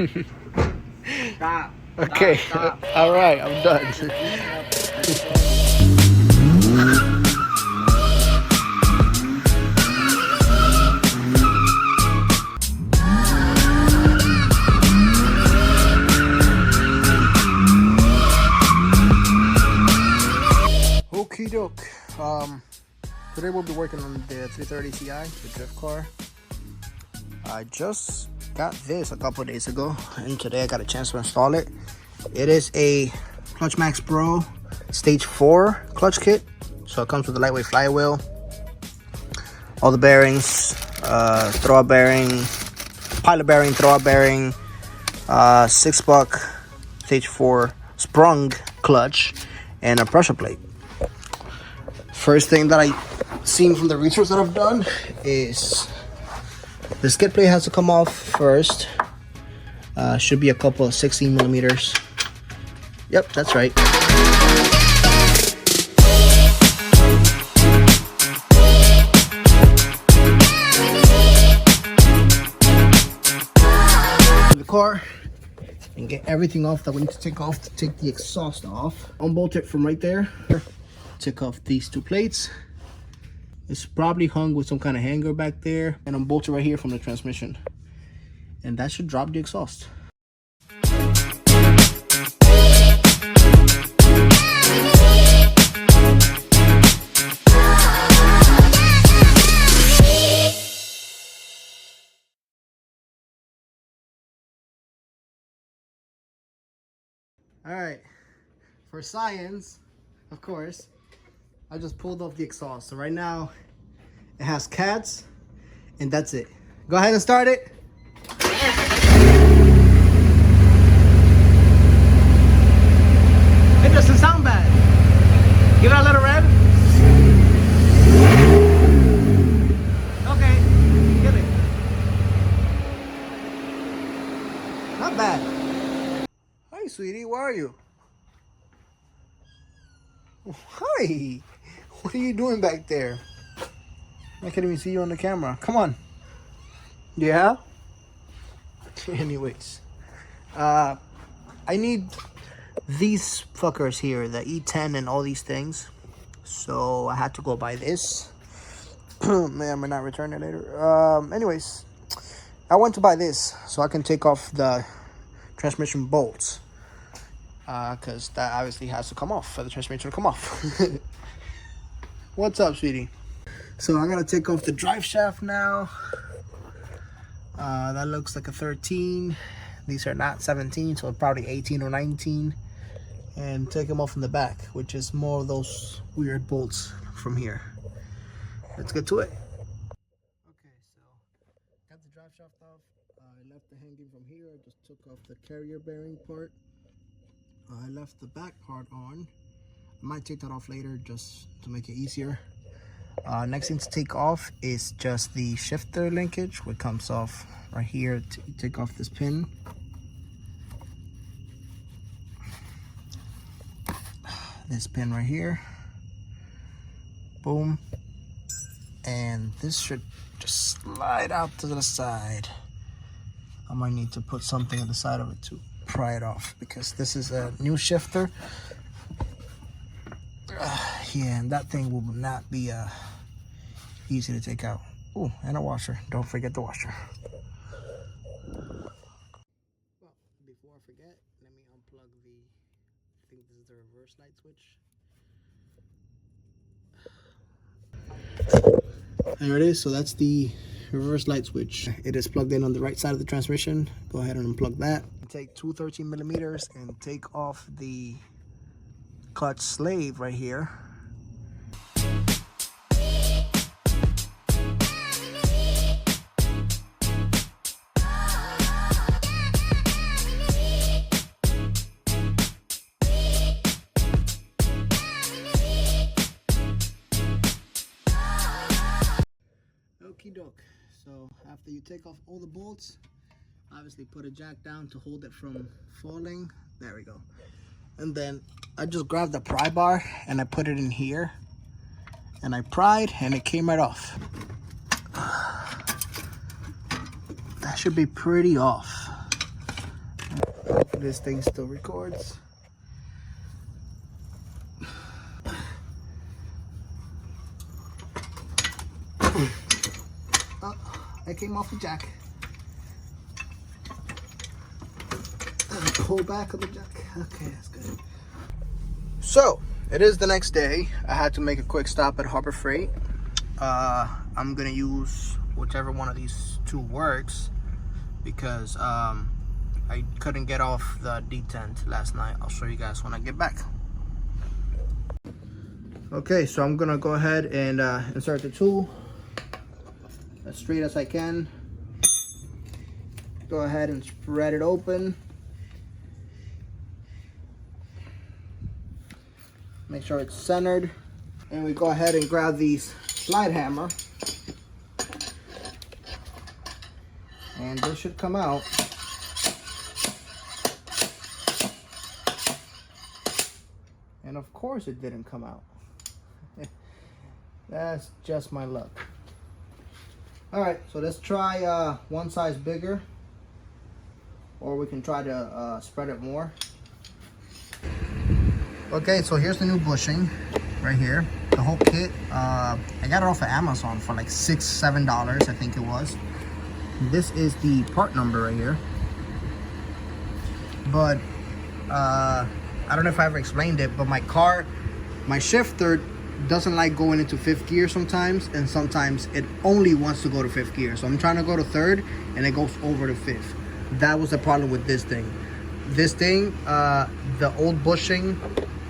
Stop. Okay. Stop. All right, I'm done. Okie doke. Today we'll be working on the 330 Ti, the drift car. I just got this a couple days ago, and today I got a chance to install it. It is a Clutch Max Pro Stage 4 clutch kit. So it comes with a lightweight flywheel, all the bearings, throwout bearing, pilot bearing, throwout bearing, 6-buck Stage 4 sprung clutch, and a pressure plate. First thing that I seen from the research that I've done is the skid plate has to come off first. Should be a couple of 16 millimeters. Yep, that's right. The car and get everything off that we need to take off to take the exhaust off. Unbolt it from right there. Take off these two plates. It's probably hung with some kind of hanger back there, and unbolt it right here from the transmission, and that should drop the exhaust. All right, for science, of course, I just pulled off the exhaust. So right now it has cats, and that's it. Go ahead and start it. It doesn't sound bad. Give it a little rev. Okay, give it. Not bad. Hi, sweetie, where are you? Hi. What are you doing back there? I can't even see you on the camera. Come on. Yeah? Anyways. I need these fuckers here, the E10 and all these things. So I had to go buy this. May or may not return it later. Anyways. I went to buy this so I can take off the transmission bolts. Because that obviously has to come off for the transmission to come off. What's up, sweetie? So I gotta take off the drive shaft now. That looks like a 13. These are not 17, so probably 18 or 19. And take them off in the back, which is more of those weird bolts from here. Let's get to it. Okay, so got the drive shaft off. I left the hanging from here. I just took off the carrier bearing part. I left the back part on. I might take that off later just to make it easier. Next thing to take off is just the shifter linkage, which comes off right here. Take off this pin. This pin right here. Boom. And this should just slide out to the side. I might need to put something on the side of it to pry it off, because this is a new shifter. Yeah, and that thing will not be easy to take out. Oh, and a washer. Don't forget the washer. Well, before I forget, let me unplug the, I think this is the reverse light switch. There it is. So that's the reverse light switch. It is plugged in on the right side of the transmission. Go ahead and unplug that. Take two 13 millimeters and take off the clutch slave right here. Okie doke. So after you take off all the bolts, obviously put a jack down to hold it from falling. There we go. And then I just grabbed the pry bar and I put it in here, and I pried and it came right off. That should be pretty off. this thing still records. Oh, I came off the jack. Pull back of the jack. Okay, that's good. So it is the next day. I had to make a quick stop at Harbor Freight. I'm gonna use whichever one of these two works because I couldn't get off the detent last night. I'll show you guys when I get back. Okay, so I'm gonna go ahead and insert the tool as straight as I can. Go ahead and spread it open. Make sure it's centered. And we go ahead and grab these slide hammer. And this should come out. And of course it didn't come out. That's just my luck. Alright, so let's try one size bigger. Or we can try to spread it more. Okay, so here's the new bushing right here. The whole kit, I got it off of Amazon for like $6-7, I think it was. This is the part number right here. But I don't know if I ever explained it, but my shifter doesn't like going into 5th gear sometimes, and sometimes it only wants to go to 5th gear. So I'm trying to go to 3rd and it goes over to 5th. That was the problem with this thing. This thing, the old bushing,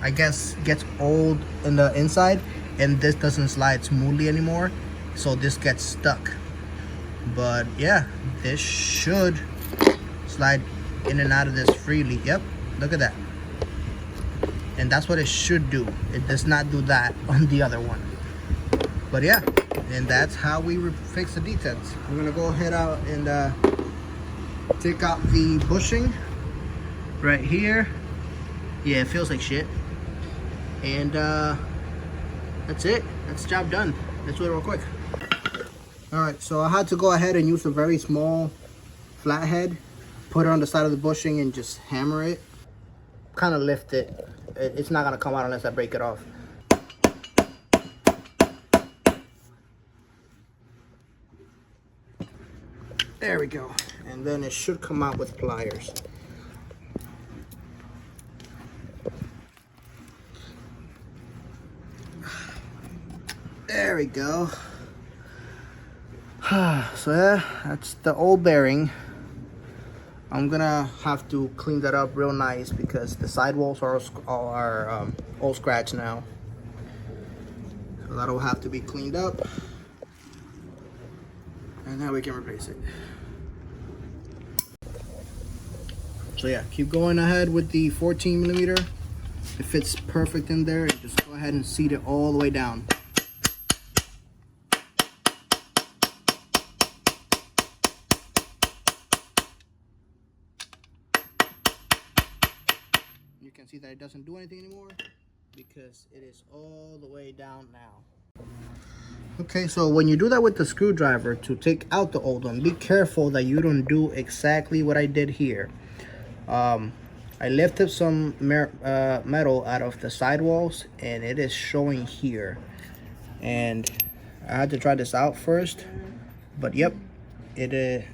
I guess, gets old in the inside, and this doesn't slide smoothly anymore, so this gets stuck. But yeah, this should slide in and out of this freely. Yep, look at that. And that's what it should do. It does not do that on the other one. But yeah, and that's how we fix the detents. I'm gonna go ahead out and take out the bushing right here. Yeah, it feels like shit. And that's it. That's the job done. Let's do it real quick. Alright, so I had to go ahead and use a very small flathead, put it on the side of the bushing and just hammer it. Kind of lift it. It's not gonna come out unless I break it off. There we go. And then it should come out with pliers. There we go. So yeah, that's the old bearing. I'm gonna have to clean that up real nice because the sidewalls are all scratched now. So that'll have to be cleaned up. And now we can replace it. So yeah, keep going ahead with the 14mm. It fits perfect in there. Just go ahead and seat it all the way down. You can see that it doesn't do anything anymore because it is all the way down now. Okay, so when you do that with the screwdriver to take out the old one, be careful that you don't do exactly what I did here. I lifted some metal out of the sidewalls and it is showing here. And I had to try this out first, but yep, it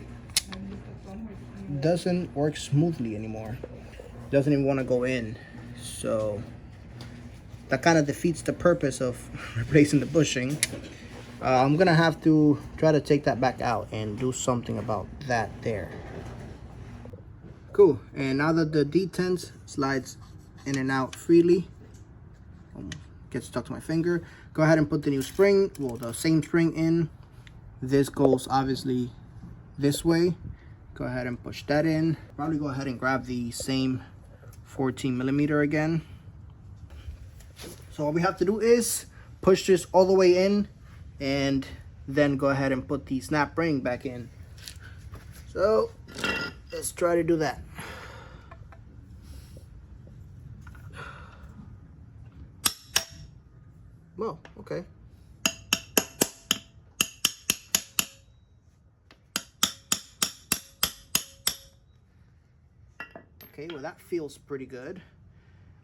doesn't work smoothly anymore. It doesn't even want to go in. So that kind of defeats the purpose of replacing the bushing. I'm gonna have to try to take that back out and do something about that there. Cool, and now that the detent slides in and out freely, gets stuck to my finger, go ahead and put the new spring, well, the same spring in. This goes obviously this way. Go ahead and push that in. Probably go ahead and grab the same 14mm again. So all we have to do is push this all the way in and then go ahead and put the snap ring back in. So let's try to do that. Well, okay. Okay, well that feels pretty good.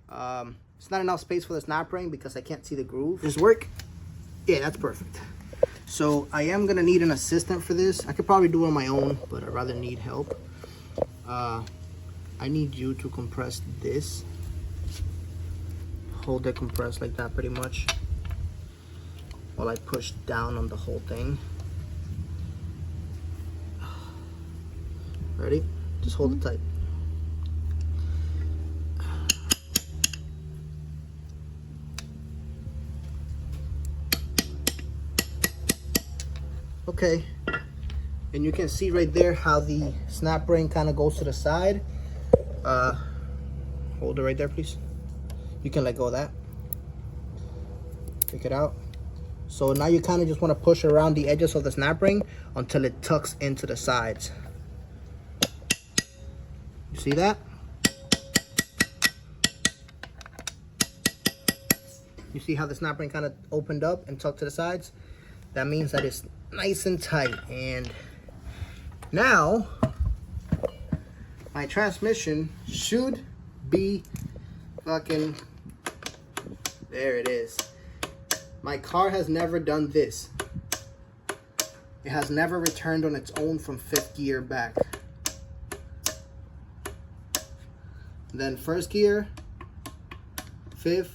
It's not enough space for the snap ring because I can't see the groove. Does this work? Yeah, that's perfect. So I am gonna need an assistant for this. I could probably do it on my own, but I'd rather need help. I need you to compress this. Hold it compressed like that pretty much, while I push down on the whole thing. Ready? Just hold it tight. Okay, and you can see right there how the snap ring kind of goes to the side. Hold it right there, please. You can let go of that. Take it out. So now you kind of just want to push around the edges of the snap ring until it tucks into the sides. You see that? You see how the snap ring kind of opened up and tucked to the sides? That means that it's nice and tight. And now my transmission should be fucking, there it is. My car has never done this. It has never returned on its own from 5th gear back. Then 1st gear, 5th,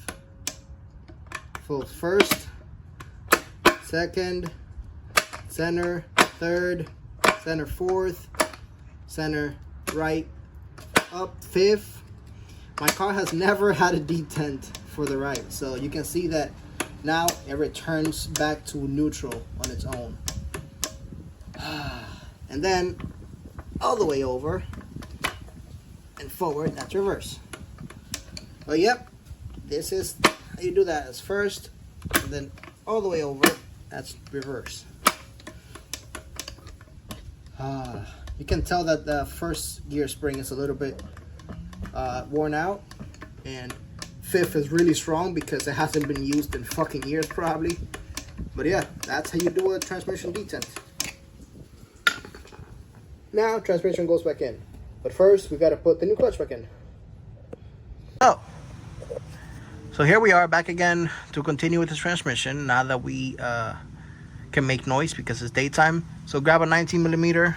full 1st, 2nd, center, 3rd, center 4th, center right, up 5th. My car has never had a detent for the right, so you can see that now it returns back to neutral on its own. And then all the way over and forward, that's reverse. But yep, this is how you do that. As first, and then all the way over, that's reverse. You can tell that the 1st gear spring is a little bit worn out, and 5th is really strong because it hasn't been used in fucking years probably. But yeah, that's how you do a transmission detent. Now transmission goes back in, but first we got to put the new clutch back in. So here we are back again to continue with this transmission now that we can make noise because it's daytime. So grab a 19mm,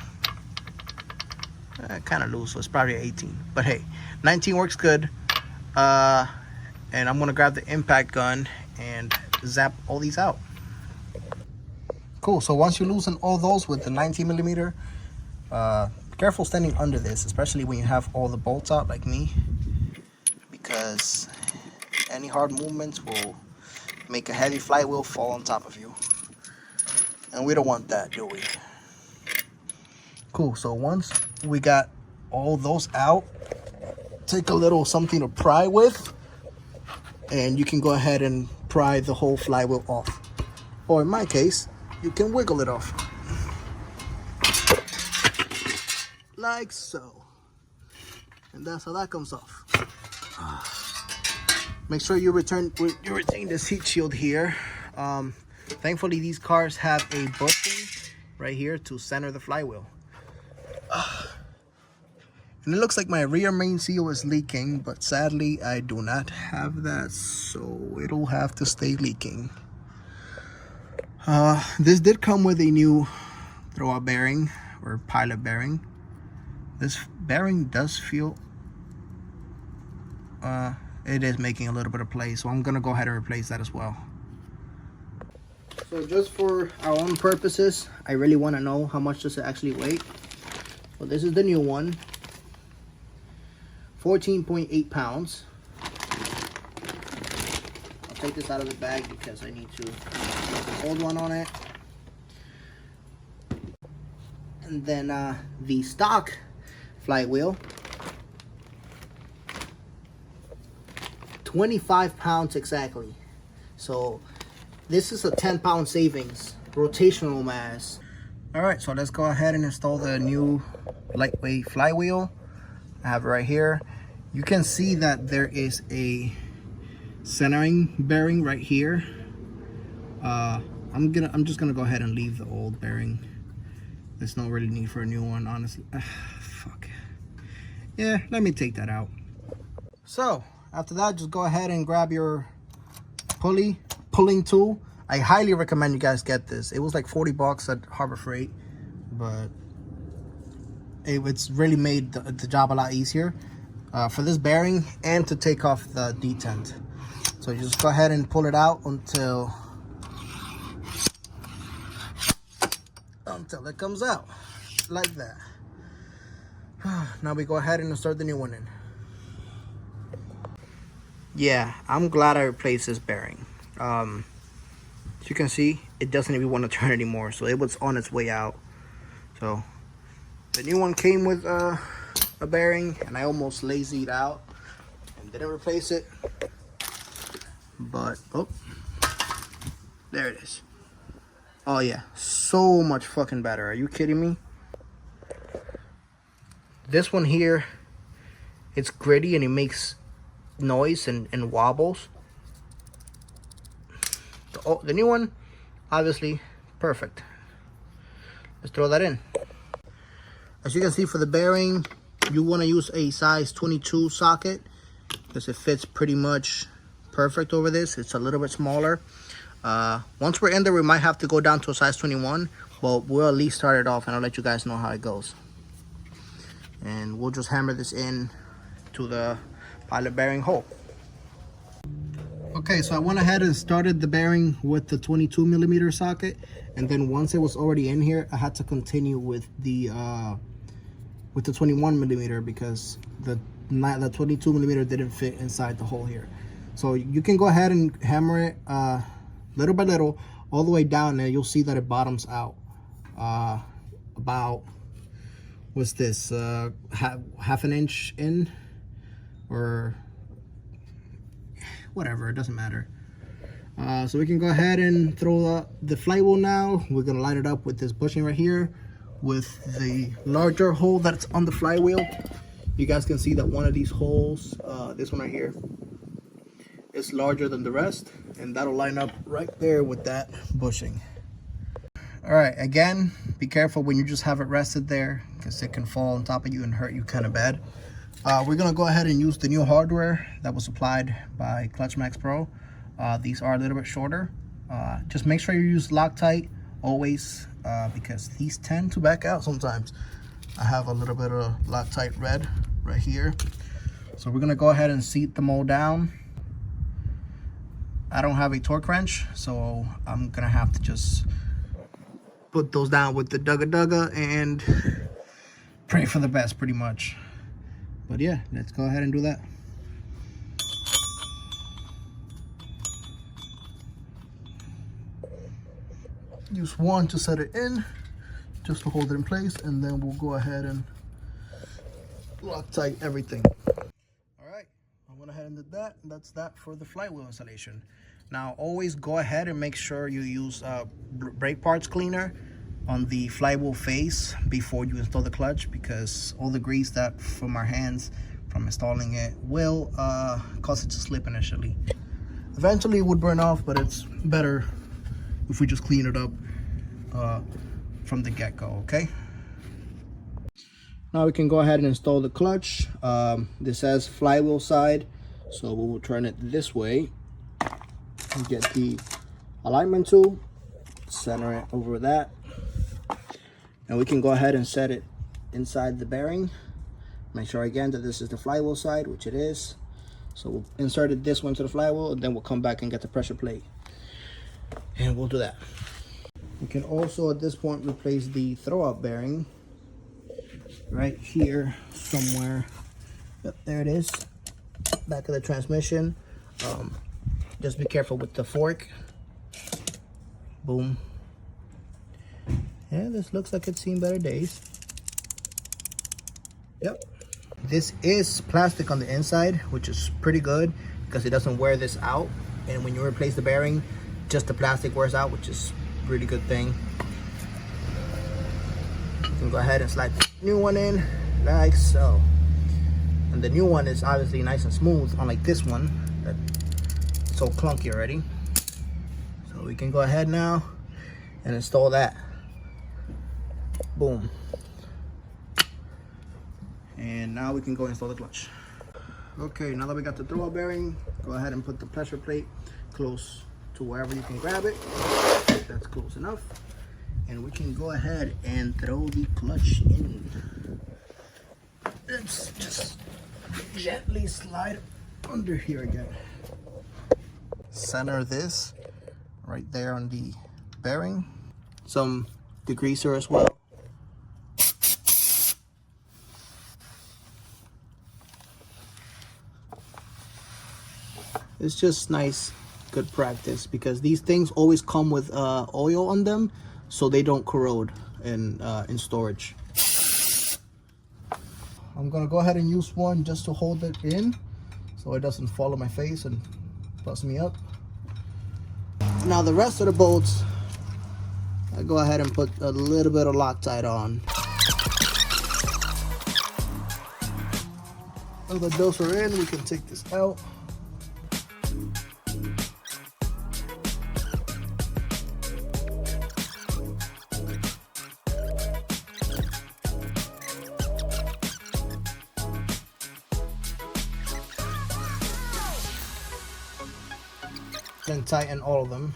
kind of loose, so it's probably 18, but hey, 19 works good. And I'm gonna grab the impact gun and zap all these out. Cool, so once you loosen all those with the 19mm, be careful standing under this, especially when you have all the bolts out like me, because any hard movements will make a heavy flywheel fall on top of you. And we don't want that, do we? Cool, so once we got all those out, take a little something to pry with, and you can go ahead and pry the whole flywheel off. Or in my case, you can wiggle it off. Like so. And that's how that comes off. Make sure you retain this heat shield here. Thankfully, these cars have a button right here to center the flywheel. And it looks like my rear main seal is leaking, but sadly I do not have that, so it'll have to stay leaking. This did come with a new throwout bearing or pilot bearing. This bearing does feel it is making a little bit of play, so I'm gonna go ahead and replace that as well. So just for our own purposes, I really want to know how much does it actually weigh. So this is the new one, 14.8 pounds. I'll take this out of the bag because I need to put the old one on it. And then the stock flywheel, 25 pounds exactly. So this is a 10-pound savings, rotational mass. All right, so let's go ahead and install the new lightweight flywheel. I have it right here. You can see that there is a centering bearing right here. I'm just gonna go ahead and leave the old bearing. There's no really need for a new one, honestly. Fuck. Yeah, let me take that out. So after that, just go ahead and grab your pulling tool. I highly recommend you guys get this. It was like 40 bucks at Harbor Freight, but it's really made the job a lot easier for this bearing and to take off the detent. So you just go ahead and pull it out until it comes out like that. Now we go ahead and insert the new one in. Yeah, I'm glad I replaced this bearing. As you can see, it doesn't even want to turn anymore, so it was on its way out. So the new one came with a bearing, and I almost lazied out and didn't replace it. But oh, there it is. Oh yeah, so much fucking better. Are you kidding me? This one here, it's gritty and it makes noise and wobbles. The new one, obviously, perfect. Let's throw that in. As you can see, for the bearing, you want to use a size 22 socket because it fits pretty much perfect over this. It's a little bit smaller. Once we're in there, we might have to go down to a size 21, but we'll at least start it off and I'll let you guys know how it goes. And we'll just hammer this in to the pilot bearing hole. Okay, so I went ahead and started the bearing with the 22 millimeter socket, and then once it was already in here, I had to continue with the 21 millimeter because the 22 millimeter didn't fit inside the hole here. So you can go ahead and hammer it little by little all the way down there. You'll see that it bottoms out about, what's this, half an inch in, or whatever, it doesn't matter. So we can go ahead and throw the flywheel now. We're gonna line it up with this bushing right here with the larger hole that's on the flywheel. You guys can see that one of these holes, this one right here, is larger than the rest, and that'll line up right there with that bushing. All right, again, be careful when you just have it rested there because it can fall on top of you and hurt you kind of bad. We're gonna go ahead and use the new hardware that was supplied by Clutch Max Pro. These are a little bit shorter. Just make sure you use Loctite always because these tend to back out sometimes. I have a little bit of Loctite red right here. So we're gonna go ahead and seat them all down. I don't have a torque wrench, so I'm gonna have to just put those down with the dugga and pray for the best pretty much. But yeah, let's go ahead and do that. Use one to set it in, just to hold it in place, and then we'll go ahead and Loctite everything. All right, I went ahead and did that. That's that for the flywheel installation. Now always go ahead and make sure you use brake parts cleaner on the flywheel face before you install the clutch, because all the grease that from our hands from installing it will cause it to slip initially. Eventually it would burn off, but it's better if we just clean it up from the get-go. Okay, now we can go ahead and install the clutch. This says flywheel side, so we will turn it this way and get the alignment tool, center it over that, and we can go ahead and set it inside the bearing. Make sure again that this is the flywheel side, which it is. So we'll insert this one to the flywheel, and then we'll come back and get the pressure plate, and we'll do that. We can also at this point replace the throw-out bearing right here somewhere. Yep, there it is, back of the transmission. Just be careful with the fork. Boom. Yeah, this looks like it's seen better days. Yep. This is plastic on the inside, which is pretty good because it doesn't wear this out. And when you replace the bearing, just the plastic wears out, which is a really good thing. You can go ahead and slide the new one in like so. And the new one is obviously nice and smooth, unlike this one that's so clunky already. So we can go ahead now and install that. Boom. And now we can go install the clutch. Okay, now that we got the throwout bearing, go ahead and put the pressure plate close to wherever you can grab it. That's close enough. And we can go ahead and throw the clutch in. Let's just gently slide under here again. Center this right there on the bearing. Some degreaser as well. It's just nice, good practice, because these things always come with oil on them, so they don't corrode in storage. I'm gonna go ahead and use one just to hold it in, so it doesn't fall on my face and bust me up. Now the rest of the bolts, I go ahead and put a little bit of Loctite on. Now that those are in, we can take this out. Then tighten all of them.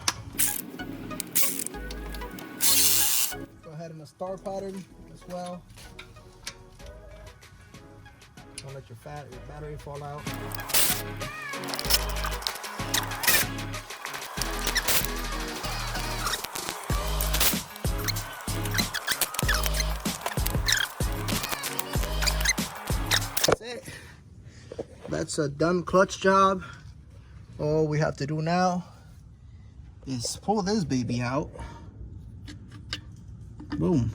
Go ahead in the star pattern as well. Don't let your battery fall out. That's it. That's a done clutch job. All we have to do now is pull this baby out. Boom.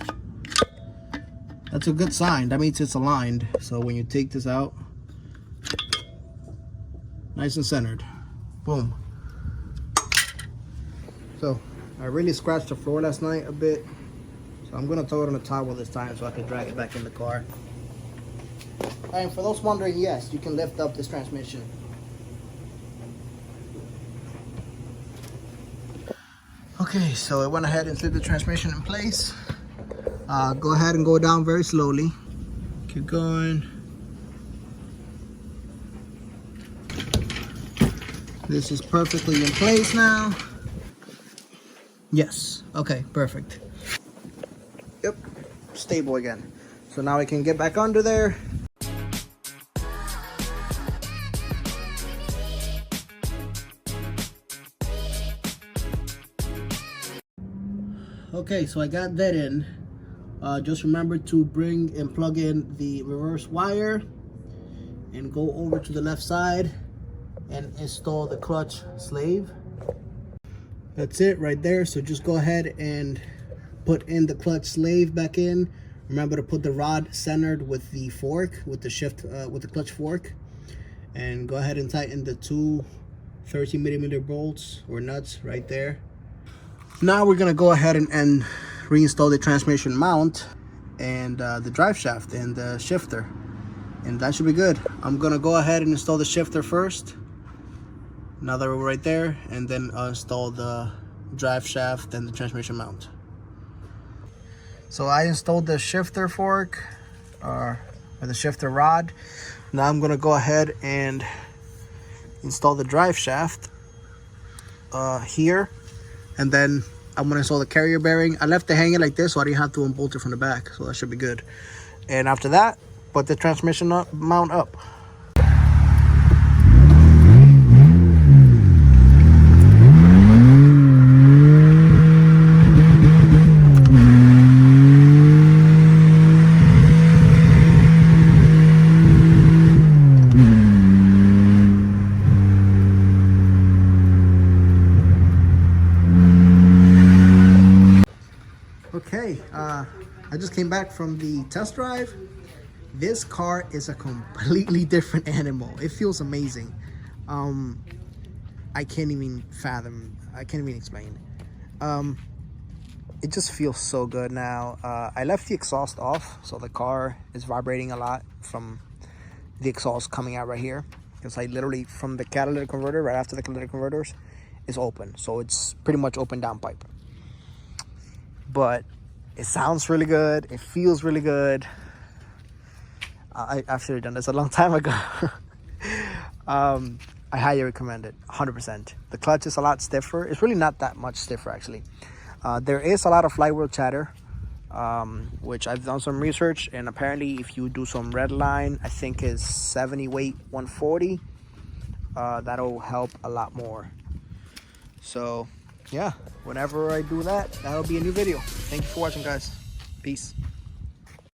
That's a good sign. That means it's aligned. So when you take this out, nice and centered. Boom. So I really scratched the floor last night a bit. So I'm gonna throw it on the towel this time so I can drag it back in the car. And for those wondering, yes, you can lift up this transmission. Okay, so I went ahead and slid the transmission in place. Go ahead and go down very slowly. Keep going. This is perfectly in place now. Yes, okay, perfect. Yep, stable again. So now we can get back under there. Okay, so I got that in. Just remember to bring and plug in the reverse wire and go over to the left side and install the clutch slave. That's it right there. So just go ahead and put in the clutch slave back in. Remember to put the rod centered with the fork, with the shift, with the clutch fork, and go ahead and tighten the two 13mm bolts or nuts right there. Now we're gonna go ahead and reinstall the transmission mount and the drive shaft and the shifter, and that should be good. I'm gonna go ahead and install the shifter first, now that we're right there, and then install the drive shaft and the transmission mount. So I installed the shifter fork or the shifter rod. Now I'm gonna go ahead and install the drive shaft here, and then I'm gonna install the carrier bearing. I left it hanging like this so I didn't have to unbolt it from the back, so that should be good. And after that, put the transmission mount up. Okay, I just came back from the test drive. This car is a completely different animal. It feels amazing. I can't even fathom, I can't even explain. It just feels so good now. I left the exhaust off, so the car is vibrating a lot from the exhaust coming out right here. Because I literally, from the catalytic converter, right after the catalytic converters, is open. So it's pretty much open downpipe. But it sounds really good. It feels really good. I've should have done this a long time ago. I highly recommend it, 100%. The clutch is a lot stiffer. It's really not that much stiffer, actually. There is a lot of flywheel chatter, which I've done some research, and apparently if you do some red line, I think is 70 weight 140, that'll help a lot more. So yeah, whenever I do that, that'll be a new video. Thank you for watching, guys. Peace.